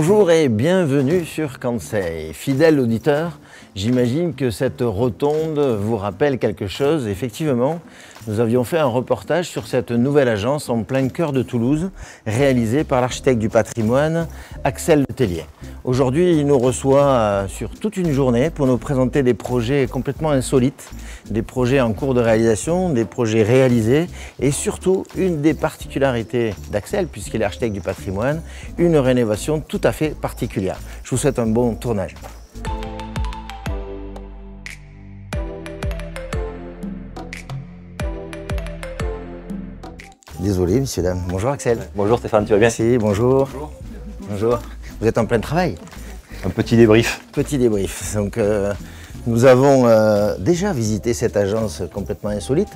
Bonjour et bienvenue sur Kansei. Fidèle auditeur, j'imagine que cette rotonde vous rappelle quelque chose. Effectivement, nous avions fait un reportage sur cette nouvelle agence en plein cœur de Toulouse, réalisée par l'architecte du patrimoine Axel Letellier. Aujourd'hui, il nous reçoit sur toute une journée pour nous présenter des projets complètement insolites, des projets en cours de réalisation, des projets réalisés et surtout une des particularités d'Axel, puisqu'il est architecte du patrimoine, une rénovation tout à fait particulière. Je vous souhaite un bon tournage. Désolé, messieurs, dames. Bonjour Axel. Bonjour Stéphane, tu vas bien? Merci, bonjour. Bonjour. Bonjour. Vous êtes en plein travail? Un petit débrief. Petit débrief. Donc, nous avons déjà visité cette agence complètement insolite.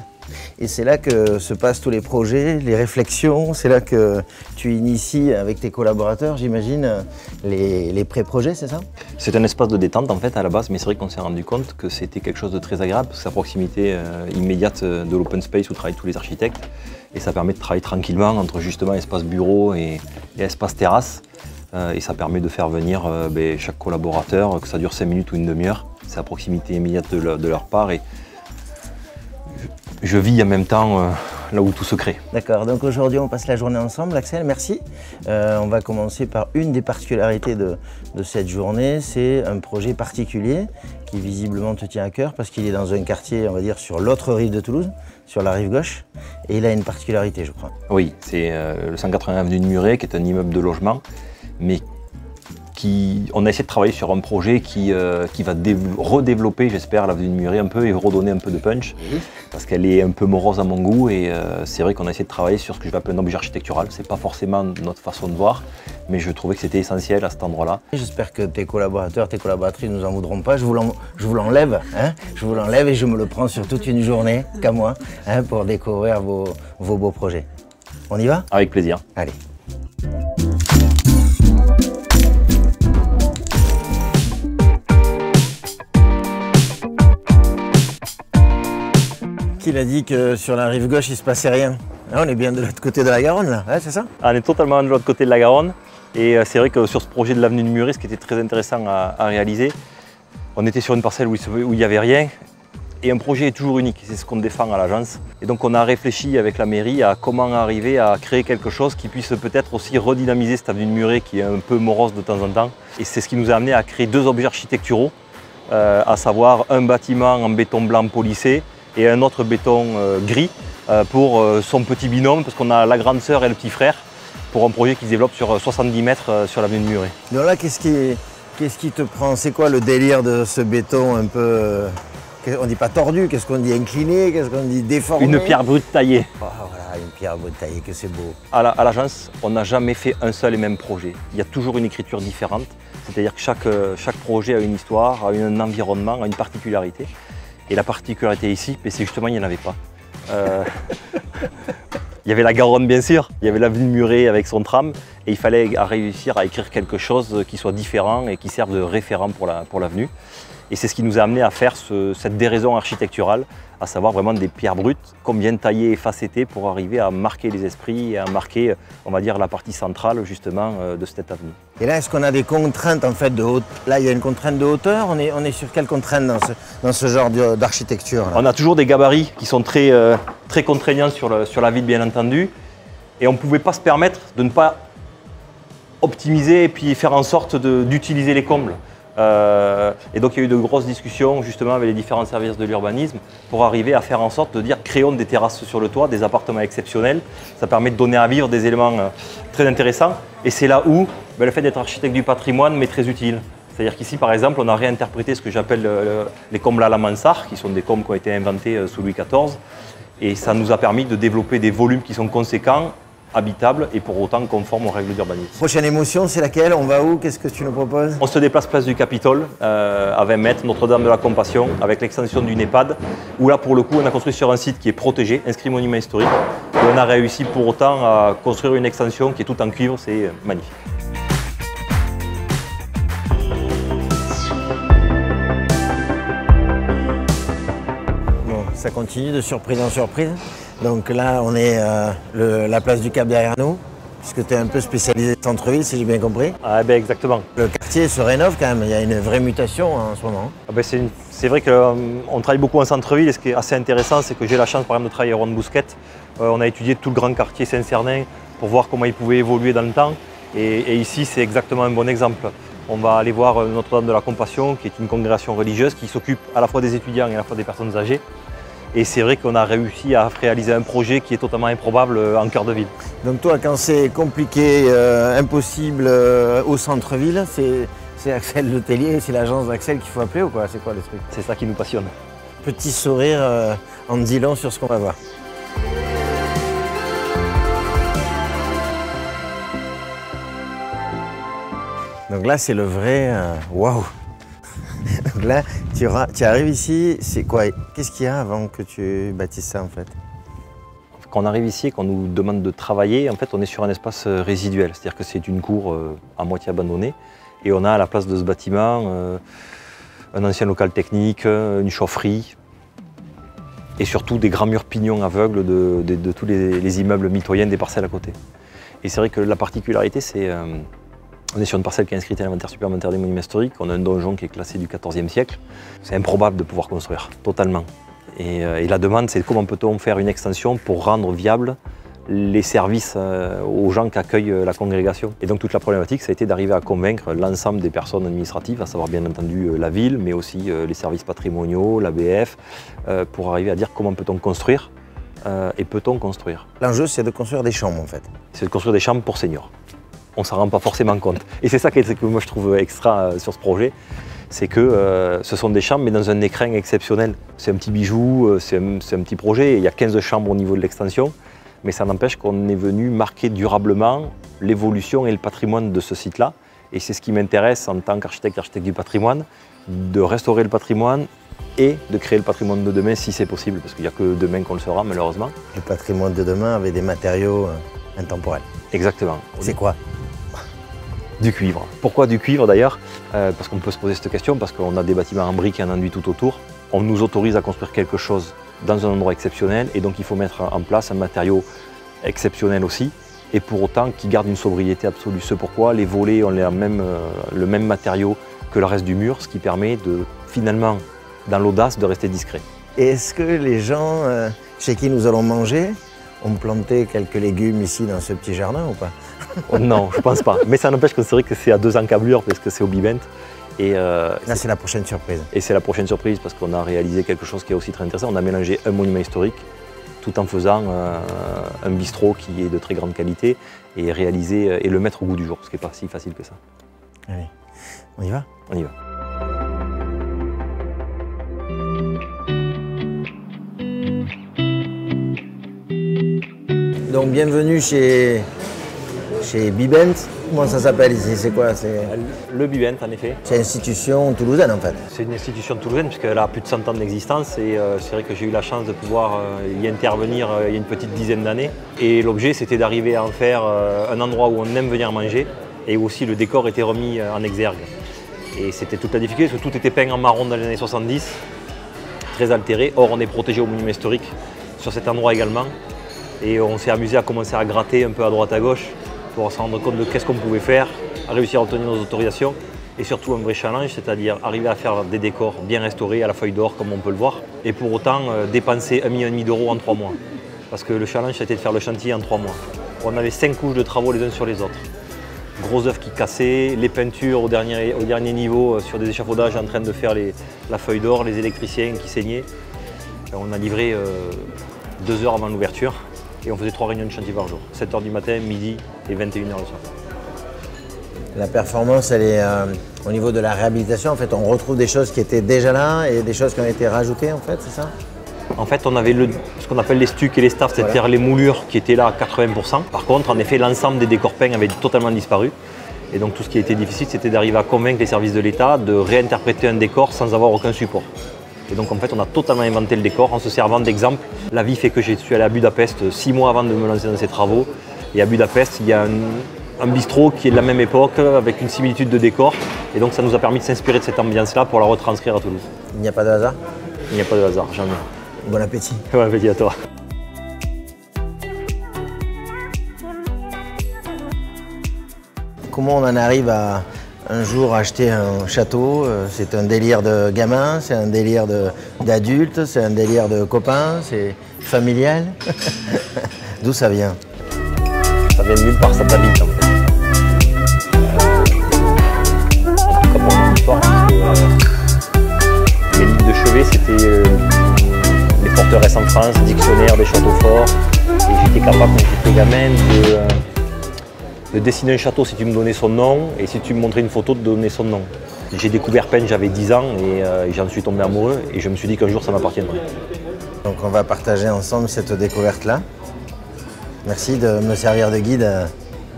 Et c'est là que se passent tous les projets, les réflexions. C'est là que tu inities avec tes collaborateurs, j'imagine, les pré-projets, c'est ça? C'est un espace de détente en fait à la base, mais c'est vrai qu'on s'est rendu compte que c'était quelque chose de très agréable, parce que c'est à proximité immédiate de l'open space où travaillent tous les architectes. Et ça permet de travailler tranquillement entre justement espace bureau et espace terrasse. Et ça permet de faire venir chaque collaborateur, que ça dure 5 minutes ou une demi-heure. C'est à proximité immédiate de leur part. Et je vis en même temps là où tout se crée. D'accord, donc aujourd'hui on passe la journée ensemble, Axel, merci. On va commencer par une des particularités de cette journée, c'est un projet particulier qui visiblement te tient à cœur parce qu'il est dans un quartier, on va dire, sur l'autre rive de Toulouse, sur la rive gauche, et il a une particularité, je crois. Oui, c'est le 180 avenue de Muret, qui est un immeuble de logement, mais on a essayé de travailler sur un projet qui va redévelopper, j'espère, l'avenue de Muret un peu et redonner un peu de punch, parce qu'elle est un peu morose à mon goût et c'est vrai qu'on a essayé de travailler sur ce que je vais appeler un objet architectural. C'est pas forcément notre façon de voir, mais je trouvais que c'était essentiel à cet endroit-là. J'espère que tes collaborateurs, tes collaboratrices ne nous en voudront pas. Je vous l'enlève, hein, je vous l'enlève et je me le prends sur toute une journée, qu'à moi, hein, pour découvrir vos beaux projets. On y va? Avec plaisir. Allez. Qui a dit que sur la rive gauche il se passait rien? Là, on est bien de l'autre côté de la Garonne, là, ouais, c'est ça? On est totalement de l'autre côté de la Garonne. Et c'est vrai que sur ce projet de l'avenue de Muret, ce qui était très intéressant à réaliser, on était sur une parcelle où il n'y avait rien. Et un projet est toujours unique, c'est ce qu'on défend à l'agence. Et donc on a réfléchi avec la mairie à comment arriver à créer quelque chose qui puisse peut-être aussi redynamiser cette avenue de Muret qui est un peu morose de temps en temps. Et c'est ce qui nous a amené à créer deux objets architecturaux, à savoir un bâtiment en béton blanc polissé et un autre béton gris pour son petit binôme, parce qu'on a la grande sœur et le petit frère, pour un projet qui se développe sur 70 mètres sur l'avenue de Muret. Donc là, qu'est-ce qui te prend? C'est quoi le délire de ce béton un peu, on dit pas tordu, qu'est-ce qu'on dit, incliné, qu'est-ce qu'on dit, déformé? Une pierre brute taillée. Oh, voilà, une pierre brute taillée, que c'est beau. À l'agence, on n'a jamais fait un seul et même projet. Il y a toujours une écriture différente, c'est-à-dire que chaque projet a une histoire, a un environnement, a une particularité. Et la particularité ici, c'est justement, il n'y en avait pas. Il y avait la Garonne bien sûr, il y avait l'avenue de Muret avec son tram, et il fallait réussir à écrire quelque chose qui soit différent et qui serve de référent pour l'avenue. Et c'est ce qui nous a amené à faire cette déraison architecturale, à savoir vraiment des pierres brutes, comme bien taillées et facettées pour arriver à marquer les esprits et à marquer, on va dire, la partie centrale justement de cette avenue. Et là, est-ce qu'on a des contraintes en fait de hauteur? Là, il y a une contrainte de hauteur. On est sur quelle contrainte dans ce genre d'architecture? On a toujours des gabarits qui sont très contraignants sur la ville, bien entendu. Et on ne pouvait pas se permettre de ne pas optimiser et puis faire en sorte d'utiliser les combles. Et donc il y a eu de grosses discussions justement avec les différents services de l'urbanisme pour arriver à faire en sorte de dire créons des terrasses sur le toit, des appartements exceptionnels. Ça permet de donner à vivre des éléments très intéressants. Et c'est là où le fait d'être architecte du patrimoine m'est très utile. C'est-à-dire qu'ici par exemple on a réinterprété ce que j'appelle les combles à la mansarde, qui sont des combles qui ont été inventés sous Louis XIV. Et ça nous a permis de développer des volumes qui sont conséquents, habitable et pour autant conforme aux règles d'urbanisme. Prochaine émotion, c'est laquelle? On va où? Qu'est-ce que tu nous proposes? On se déplace place du Capitole, à 20 mètres, Notre-Dame de la Compassion, avec l'extension d'une EHPAD, où là pour le coup on a construit sur un site qui est protégé, inscrit monument historique, et on a réussi pour autant à construire une extension qui est toute en cuivre, c'est magnifique. Bon, ça continue de surprise en surprise. Donc là, on est la place du Cap derrière nous. puisque tu es un peu spécialisé centre-ville, si j'ai bien compris. Ah ben exactement. Le quartier se rénove quand même, il y a une vraie mutation en ce moment. Ah ben c'est vrai qu'on travaille beaucoup en centre-ville et ce qui est assez intéressant, c'est que j'ai la chance par exemple de travailler à Ronde-Bousquette. On a étudié tout le grand quartier Saint-Cernin pour voir comment il pouvait évoluer dans le temps. Et ici, c'est exactement un bon exemple. On va aller voir Notre-Dame de la Compassion, qui est une congrégation religieuse qui s'occupe à la fois des étudiants et à la fois des personnes âgées. Et c'est vrai qu'on a réussi à réaliser un projet qui est totalement improbable en cœur de ville. Donc toi, quand c'est compliqué, impossible au centre-ville, c'est Axel Letellier, c'est l'agence d'Axel qu'il faut appeler ou quoi? C'est quoi le truc? C'est ça qui nous passionne. Petit sourire en dit long sur ce qu'on va voir. Donc là, c'est le vrai waouh! Donc là, tu arrives ici, c'est quoi? Qu'est-ce qu'il y a avant que tu bâtisses ça en fait? Quand on arrive ici et qu'on nous demande de travailler, en fait, on est sur un espace résiduel. C'est-à-dire que c'est une cour à moitié abandonnée. Et on a à la place de ce bâtiment un ancien local technique, une chaufferie et surtout des grands murs pignons aveugles de tous les immeubles mitoyens des parcelles à côté. Et c'est vrai que la particularité, c'est on est sur une parcelle qui est inscrite à l'inventaire supplémentaire des monuments historiques. On a un donjon qui est classé du XIVe siècle. C'est improbable de pouvoir construire, totalement. Et la demande, c'est comment peut-on faire une extension pour rendre viable les services aux gens qui accueillent la congrégation. Et donc toute la problématique, ça a été d'arriver à convaincre l'ensemble des personnes administratives, à savoir bien entendu la ville, mais aussi les services patrimoniaux, l'ABF, pour arriver à dire comment peut-on construire et peut-on construire. L'enjeu, c'est de construire des chambres en fait. C'est de construire des chambres pour seniors. On ne s'en rend pas forcément compte. Et c'est ça que moi je trouve extra sur ce projet, c'est que ce sont des chambres mais dans un écrin exceptionnel. C'est un petit bijou, c'est un petit projet, il y a 15 chambres au niveau de l'extension, mais ça n'empêche qu'on est venu marquer durablement l'évolution et le patrimoine de ce site-là. Et c'est ce qui m'intéresse en tant qu'architecte du patrimoine, de restaurer le patrimoine et de créer le patrimoine de demain si c'est possible, parce qu'il n'y a que demain qu'on le sera malheureusement. Le patrimoine de demain avec des matériaux intemporels. Exactement. C'est quoi? Du cuivre. Pourquoi du cuivre d'ailleurs? Parce qu'on peut se poser cette question, parce qu'on a des bâtiments en briques et en enduit tout autour. On nous autorise à construire quelque chose dans un endroit exceptionnel et donc il faut mettre en place un matériau exceptionnel aussi et pour autant qui garde une sobriété absolue. C'est pourquoi les volets ont le même matériau que le reste du mur, ce qui permet de finalement, dans l'audace, de rester discret. Et est-ce que les gens chez qui nous allons manger ont planté quelques légumes ici dans ce petit jardin ou pas? Non, je pense pas. Mais ça n'empêche que c'est vrai que c'est à 2 encablures parce que c'est au Bibent. Et là, c'est la prochaine surprise. Et c'est la prochaine surprise parce qu'on a réalisé quelque chose qui est aussi très intéressant. On a mélangé un monument historique tout en faisant un bistrot qui est de très grande qualité et réaliser et le mettre au goût du jour, ce qui n'est pas si facile que ça. Allez, on y va? On y va. Donc bienvenue chez Bibent. Comment ça s'appelle ici? C'est quoi? Le Bibent, en effet. C'est une institution toulousaine en fait. C'est une institution toulousaine puisqu'elle a plus de 100 ans d'existence et c'est vrai que j'ai eu la chance de pouvoir y intervenir il y a une petite dizaine d'années. Et l'objet, c'était d'arriver à en faire un endroit où on aime venir manger et où aussi le décor était remis en exergue. Et c'était toute la difficulté parce que tout était peint en marron dans les années 70, très altéré. Or, on est protégé au monument historique sur cet endroit également. Et on s'est amusé à commencer à gratter un peu à droite à gauche pour se rendre compte de qu'est-ce qu'on pouvait faire, à réussir à obtenir nos autorisations et surtout un vrai challenge, c'est-à-dire arriver à faire des décors bien restaurés à la feuille d'or comme on peut le voir et pour autant dépenser 1,5 million d'euros en 3 mois. Parce que le challenge c'était de faire le chantier en 3 mois. On avait 5 couches de travaux les uns sur les autres. Gros œuvres qui cassaient, les peintures au dernier niveau sur des échafaudages en train de faire la feuille d'or, les électriciens qui saignaient. On a livré 2 heures avant l'ouverture. Et on faisait 3 réunions de chantier par jour, 7h du matin, midi et 21h le soir. La performance, elle est au niveau de la réhabilitation. En fait, on retrouve des choses qui étaient déjà là et des choses qui ont été rajoutées, en fait, c'est ça? En fait, on avait ce qu'on appelle les stucs et les staffs, c'est-à-dire les moulures qui étaient là à 80%. Par contre, en effet, l'ensemble des décors peints avait totalement disparu. Et donc, tout ce qui était difficile, c'était d'arriver à convaincre les services de l'État de réinterpréter un décor sans avoir aucun support. Et donc en fait on a totalement inventé le décor en se servant d'exemples. La vie fait que je suis allé à Budapest 6 mois avant de me lancer dans ces travaux. Et à Budapest il y a un bistrot qui est de la même époque avec une similitude de décor. Et donc ça nous a permis de s'inspirer de cette ambiance-là pour la retranscrire à Toulouse. Il n'y a pas de hasard? Il n'y a pas de hasard, jamais. Bon appétit. Bon appétit à toi. comment on en arrive à un jour acheter un château? C'est un délire de gamin, c'est un délire d'adulte, c'est un délire de copain, c'est familial? D'où ça vient? Ça vient de nulle part, ça t'habite en fait. En tout cas pour mon histoire, mes livres de chevet c'était les forteresses en France, dictionnaire des châteaux forts. Et j'étais capable quand j'étais gamin de dessiner un château si tu me donnais son nom et si tu me montrais une photo de donner son nom. J'ai découvert Penne, j'avais 10 ans et j'en suis tombé amoureux et je me suis dit qu'un jour ça m'appartiendrait. Donc on va partager ensemble cette découverte-là. Merci de me servir de guide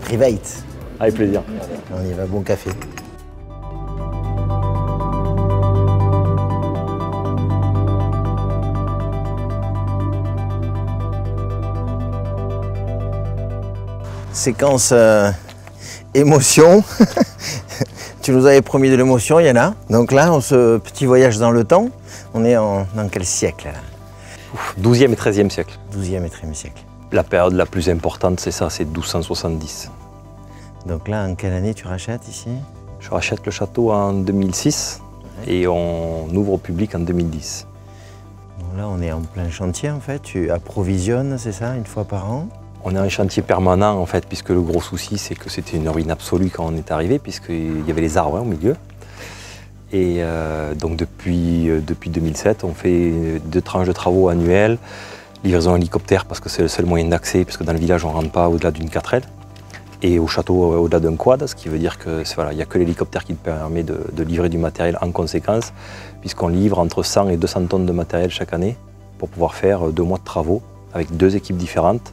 private. Avec plaisir. On y va, bon café. Séquence émotion. Tu nous avais promis de l'émotion, il y en a. Donc là, on se petit voyage dans le temps. On est dans quel siècle là? 12e et 13e siècle. 12e et 13e siècle. La période la plus importante, c'est ça, c'est 1270. Donc là, en quelle année tu rachètes ici? Je rachète le château en 2006 et on ouvre au public en 2010. Donc là, on est en plein chantier en fait. Tu approvisionnes, c'est ça, une fois par an? On est en chantier permanent en fait, puisque le gros souci c'est que c'était une ruine absolue quand on est arrivé, puisqu'il y avait les arbres au milieu. Et donc depuis 2007, on fait 2 tranches de travaux annuelles, livraison hélicoptère parce que c'est le seul moyen d'accès, puisque dans le village on ne rentre pas au-delà d'une 4L, et au château au-delà d'un quad, ce qui veut dire que voilà, il n'y a que l'hélicoptère qui permet de livrer du matériel en conséquence, puisqu'on livre entre 100 et 200 tonnes de matériel chaque année pour pouvoir faire 2 mois de travaux avec 2 équipes différentes.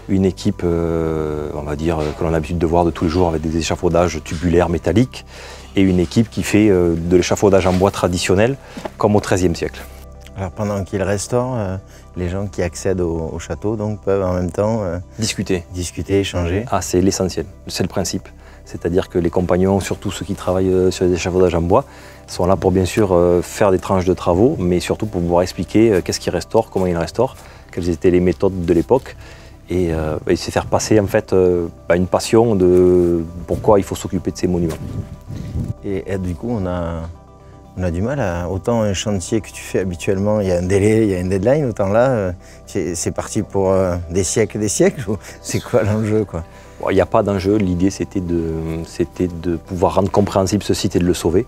Une équipe, on va dire, que l'on a l'habitude de voir de tous les jours avec des échafaudages tubulaires métalliques, et une équipe qui fait de l'échafaudage en bois traditionnel, comme au XIIIe siècle. Alors pendant qu'il restaure, les gens qui accèdent au château donc, peuvent en même temps discuter, échanger. Ah, c'est l'essentiel, c'est le principe. C'est-à-dire que les compagnons, surtout ceux qui travaillent sur les échafaudages en bois, sont là pour bien sûr faire des tranches de travaux, mais surtout pour pouvoir expliquer qu'est-ce qu'ils restaurent, comment ils restaurent, quelles étaient les méthodes de l'époque, et c'est faire passer en fait une passion de pourquoi il faut s'occuper de ces monuments. Et du coup, on a du mal à... Autant un chantier que tu fais habituellement, il y a un délai, il y a une deadline, autant là, c'est parti pour des siècles et des siècles, ou c'est quoi l'enjeu quoi? Bon, il n'y a pas d'enjeu, l'idée c'était de pouvoir rendre compréhensible ce site et de le sauver.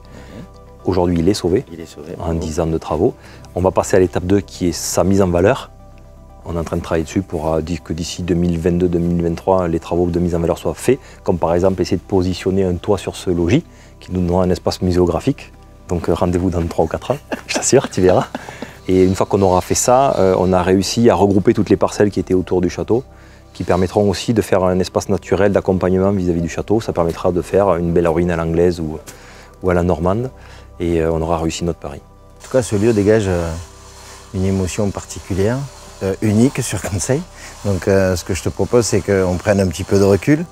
Aujourd'hui, il est sauvé, en 10 ans de travaux. On va passer à l'étape 2 qui est sa mise en valeur. On est en train de travailler dessus pour dire que d'ici 2022-2023, les travaux de mise en valeur soient faits, comme par exemple essayer de positionner un toit sur ce logis, qui nous donnera un espace muséographique. Donc rendez-vous dans 3 ou 4 ans, je t'assure, tu verras. Et une fois qu'on aura fait ça, on a réussi à regrouper toutes les parcelles qui étaient autour du château, qui permettront aussi de faire un espace naturel d'accompagnement vis-à-vis du château. Ça permettra de faire une belle ruine à l'anglaise ou à la normande, et on aura réussi notre pari. En tout cas, ce lieu dégage une émotion particulière, unique sur Conseil. Donc ce que je te propose, c'est qu'on prenne un petit peu de recul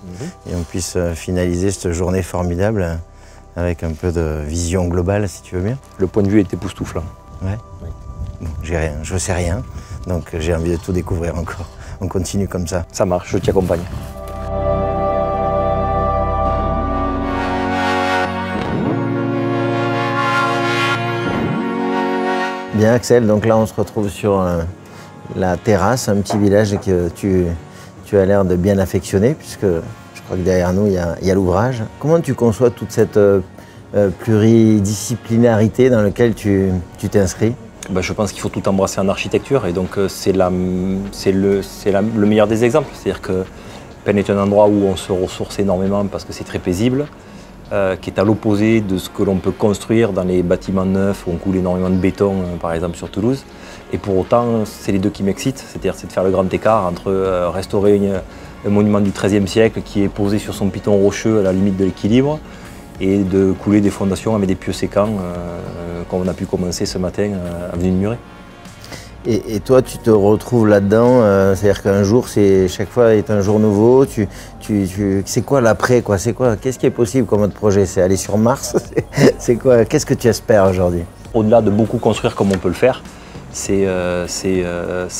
et on puisse finaliser cette journée formidable avec un peu de vision globale, si tu veux bien. Le point de vue est époustouflant. Ouais. Oui. Bon, j'ai rien, je sais rien, donc j'ai envie de tout découvrir encore. On continue comme ça. Ça marche, je t'y accompagne. Bien Axel, donc là on se retrouve sur la terrasse, un petit village que tu as l'air de bien affectionner, puisque je crois que derrière nous il y a l'ouvrage. Comment tu conçois toute cette pluridisciplinarité dans laquelle tu t'inscris? Je pense qu'il faut tout embrasser en architecture, et donc c'est le meilleur des exemples. C'est-à-dire que Penne est un endroit où on se ressource énormément parce que c'est très paisible, qui est à l'opposé de ce que l'on peut construire dans les bâtiments neufs où on coule énormément de béton, par exemple sur Toulouse. Et pour autant, c'est les deux qui m'excitent, c'est-à-dire c'est de faire le grand écart entre restaurer un monument du XIIIe siècle qui est posé sur son piton rocheux à la limite de l'équilibre, et de couler des fondations avec des pieux sécants, comme on a pu commencer ce matin avenue de Muret. Et toi, tu te retrouves là-dedans, c'est-à-dire qu'un jour, chaque fois est un jour nouveau. C'est quoi l'après, quoi? C'est quoi? Qu'est-ce qui est possible comme autre projet? C'est aller sur Mars? C'est quoi? Qu'est-ce que tu espères aujourd'hui? Au-delà de beaucoup construire comme on peut le faire, c'est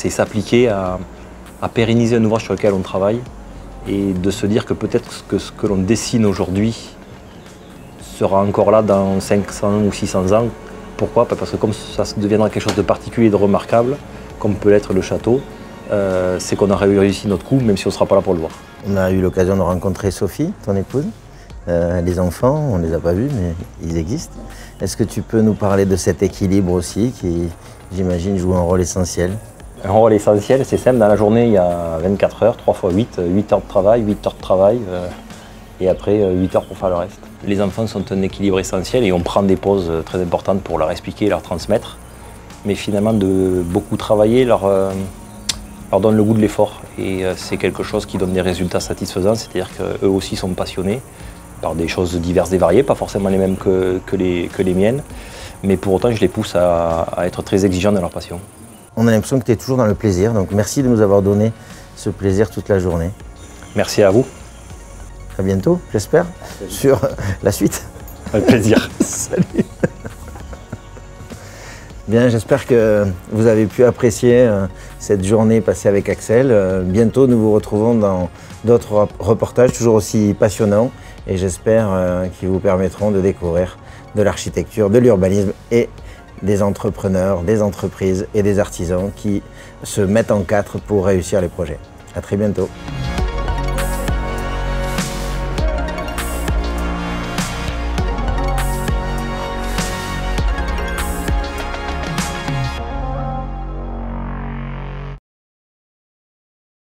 s'appliquer à pérenniser un ouvrage sur lequel on travaille et de se dire que peut-être que ce que l'on dessine aujourd'hui sera encore là dans 500 ou 600 ans. Pourquoi? Parce que comme ça deviendra quelque chose de particulier et de remarquable, comme peut l'être le château, c'est qu'on aura réussi notre coup, même si on ne sera pas là pour le voir. On a eu l'occasion de rencontrer Sophie, ton épouse. Les enfants, on ne les a pas vus, mais ils existent. Est-ce que tu peux nous parler de cet équilibre aussi, qui, j'imagine, joue un rôle essentiel? Un rôle essentiel, c'est simple. Dans la journée, il y a 24 heures, 3 x 8, 8 heures de travail, 8 heures de travail, et après 8 heures pour faire le reste. Les enfants sont un équilibre essentiel et on prend des pauses très importantes pour leur expliquer, leur transmettre. Mais finalement, de beaucoup travailler leur donne le goût de l'effort. Et c'est quelque chose qui donne des résultats satisfaisants, c'est-à-dire qu'eux aussi sont passionnés par des choses diverses et variées, pas forcément les mêmes que les miennes, mais pour autant je les pousse à être très exigeants dans leur passion. On a l'impression que tu es toujours dans le plaisir, donc merci de nous avoir donné ce plaisir toute la journée. Merci à vous. À bientôt, j'espère, sur la suite. Avec plaisir. Salut. Bien, j'espère que vous avez pu apprécier cette journée passée avec Axel. Bientôt, nous vous retrouvons dans d'autres reportages toujours aussi passionnants et j'espère qu'ils vous permettront de découvrir de l'architecture, de l'urbanisme et des entrepreneurs, des entreprises et des artisans qui se mettent en quatre pour réussir les projets. À très bientôt.